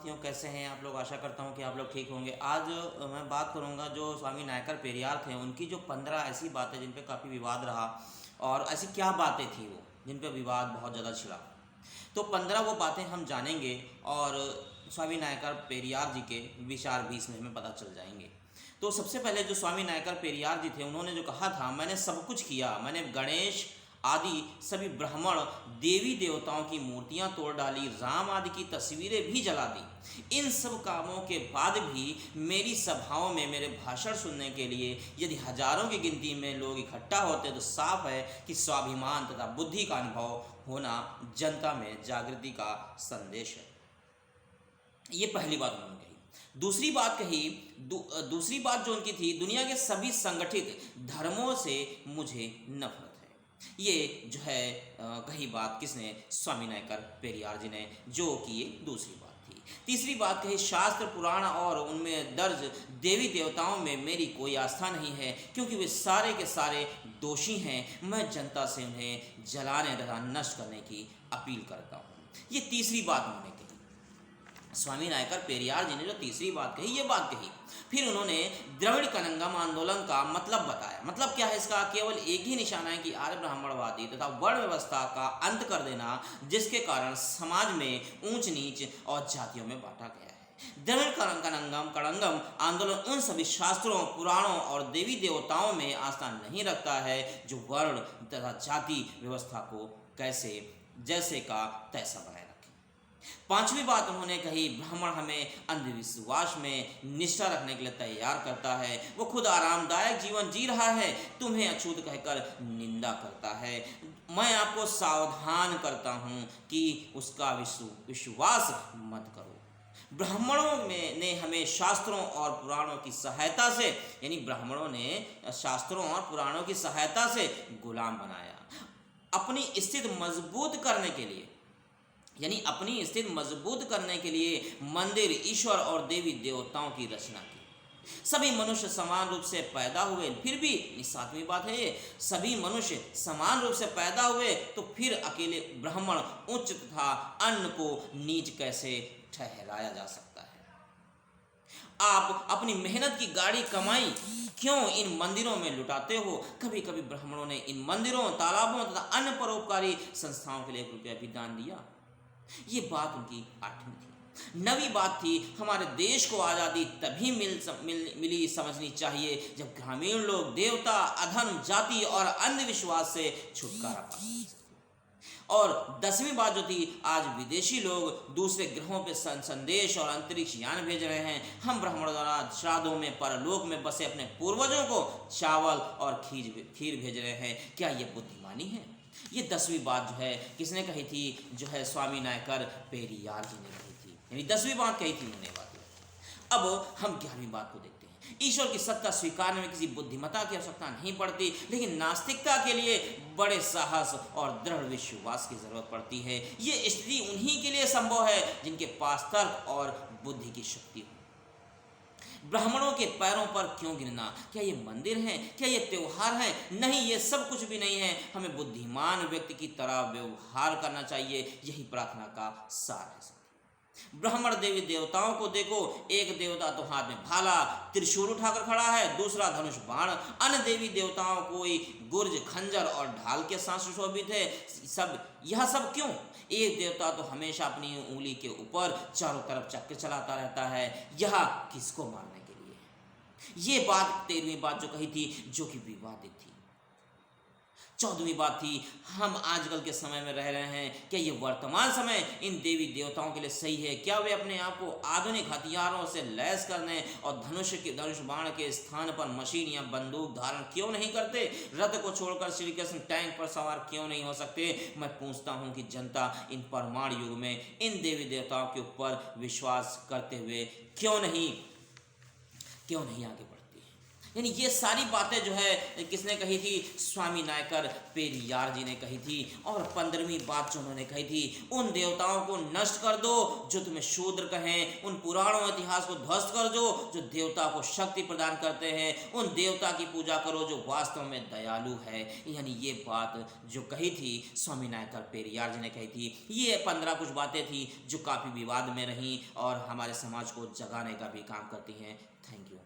साथियों, कैसे हैं आप लोग। आशा करता हूं कि आप लोग ठीक होंगे। आज मैं बात करूंगा जो स्वामी नायकर पेरियार थे, उनकी जो 15 ऐसी बातें जिन पे काफ़ी विवाद रहा, और ऐसी क्या बातें थी वो जिन पे विवाद बहुत ज़्यादा छिड़ा। तो 15 वो बातें हम जानेंगे और स्वामी नायकर पेरियार जी के विचार भी इसमें हमें पता चल जाएंगे। तो सबसे पहले जो स्वामी नायकर पेरियार जी थे, उन्होंने जो कहा था, मैंने सब कुछ किया, मैंने गणेश आदि सभी ब्राह्मण देवी देवताओं की मूर्तियां तोड़ डाली, राम आदि की तस्वीरें भी जला दी। इन सब कामों के बाद भी मेरी सभाओं में मेरे भाषण सुनने के लिए यदि हजारों की गिनती में लोग इकट्ठा होते तो साफ है कि स्वाभिमान तथा बुद्धि का अनुभव होना जनता में जागृति का संदेश है। ये पहली बात उन्होंने कही। दूसरी बात कही, दूसरी बात जो उनकी थी, दुनिया के सभी संगठित धर्मों से मुझे नफरत है। ये जो है कही बात किसने? स्वामी नायकर पेरियार जी ने, जो कि ये दूसरी बात थी। तीसरी बात कही, शास्त्र पुराण और उनमें दर्ज देवी देवताओं में मेरी कोई आस्था नहीं है, क्योंकि वे सारे के सारे दोषी हैं। मैं जनता से उन्हें जलाने तथा नष्ट करने की अपील करता हूँ। ये तीसरी बात उन्होंने कही। स्वामी नायकर पेरियार जी ने जो तीसरी बात कही, ये बात कही। फिर उन्होंने द्रविड़ कनंगम आंदोलन का मतलब बताया। मतलब क्या है इसका? केवल एक ही निशाना है कि आर्य ब्राह्मणवादी तथा वर्ण व्यवस्था का अंत कर देना, जिसके कारण समाज में ऊंच नीच और जातियों में बांटा गया है। द्रविड़ कनंगम आंदोलन उन सभी शास्त्रों, पुराणों और देवी देवताओं में आस्था नहीं रखता है जो वर्ण तथा जाति व्यवस्था को कैसे जैसे का तैसा बनाए। पांचवी बात उन्होंने कही, ब्राह्मण हमें अंधविश्वास में निष्ठा रखने के लिए तैयार करता है। वो खुद आरामदायक जीवन जी रहा है, तुम्हें अछूत कहकर निंदा करता है। मैं आपको सावधान करता हूँ कि उसका विश्वास मत करो। ब्राह्मणों ने हमें शास्त्रों और पुराणों की सहायता से, यानी ब्राह्मणों ने शास्त्रों और पुराणों की सहायता से गुलाम बनाया। अपनी स्थिति मजबूत करने के लिए, यानी अपनी स्थिति मजबूत करने के लिए मंदिर, ईश्वर और देवी देवताओं की रचना की। सभी मनुष्य समान रूप से पैदा हुए, फिर भी, सातवीं बात है ये, सभी मनुष्य समान रूप से पैदा हुए तो फिर अकेले ब्राह्मण उच्च तथा अन्य को नीच कैसे ठहराया जा सकता है? आप अपनी मेहनत की गाड़ी कमाई क्यों इन मंदिरों में लुटाते हो? कभी कभी ब्राह्मणों ने इन मंदिरों, तालाबों तथा अन्य परोपकारी संस्थाओं के लिए 1 रुपया भी दान दिया। ये बात उनकी 8वीं थी। 9वीं बात थी, हमारे देश को आज़ादी तभी मिली समझनी चाहिए जब ग्रामीण लोग देवता, अधर्म, जाति और अंधविश्वास से छुटकारा पा सकें। और 10वीं बात जो थी, आज विदेशी लोग दूसरे ग्रहों पे संदेश और अंतरिक्ष यान भेज रहे हैं। हम ब्राह्मणों द्वारा श्राद्धों में परलोक में बसे अपने पूर्वजों को चावल और खीर भेज रहे हैं। क्या ये बुद्धिमानी है? ये 10वीं बात जो है किसने कही थी? जो है स्वामी नायकर पेरियार जी ने कही थी, यानी 10वीं बात कही थी उन्होंने बात। अब हम 11वीं बात को देखते हैं। ईश्वर की सत्ता स्वीकारने में किसी बुद्धिमत्ता की आवश्यकता नहीं पड़ती, लेकिन नास्तिकता के लिए बड़े साहस और दृढ़ विश्वास की जरूरत पड़ती है। ये स्थिति उन्हीं के लिए संभव है जिनके पास तर्क और बुद्धि की शक्ति हो। ब्राह्मणों के पैरों पर क्यों गिरना? क्या ये मंदिर हैं? क्या ये त्योहार हैं? नहीं, ये सब कुछ भी नहीं है। हमें बुद्धिमान व्यक्ति की तरह व्यवहार करना चाहिए, यही प्रार्थना का सार है। ब्राह्मण देवी देवताओं को देखो, एक देवता तो हाथ में भाला त्रिशूल उठाकर खड़ा है, दूसरा धनुष बाण। अन्य देवी देवताओं कोई गुर्ज, खंजर और ढाल के साथ सुशोभित है। यह सब क्यों? एक देवता तो हमेशा अपनी उंगली के ऊपर चारों तरफ चक्र चलाता रहता है। यह किसको मारने के लिए है? ये बात 13वीं बात जो कही थी, जो कि विवादित थी। 14वीं बात थी, हम आजकल के समय में रह रहे हैं। क्या ये वर्तमान समय इन देवी देवताओं के लिए सही है? क्या वे अपने आप को आधुनिक हथियारों से लैस करने और धनुष बाण के स्थान पर मशीन या बंदूक धारण क्यों नहीं करते? रथ को छोड़कर श्री कृष्ण टैंक पर सवार क्यों नहीं हो सकते? मैं पूछता हूँ कि जनता इन परमाणु युग में इन देवी देवताओं के ऊपर विश्वास करते हुए क्यों नहीं आगे बढ़ती है? यानी ये सारी बातें जो है किसने कही थी, स्वामी नायकर पेरियार जी ने कही थी। और 15वीं बात जो उन्होंने कही थी, उन देवताओं को नष्ट कर दो जो तुम्हें शूद्र कहें, उन पुराणों इतिहास को ध्वस्त कर दो जो देवता को शक्ति प्रदान करते हैं, उन देवता की पूजा करो जो वास्तव में दयालु है। यानी ये बात जो कही थी स्वामी नायकर पेरियार जी ने कही थी। ये 15 कुछ बातें थी जो काफ़ी विवाद में रहीं और हमारे समाज को जगाने का भी काम करती हैं। Thank you.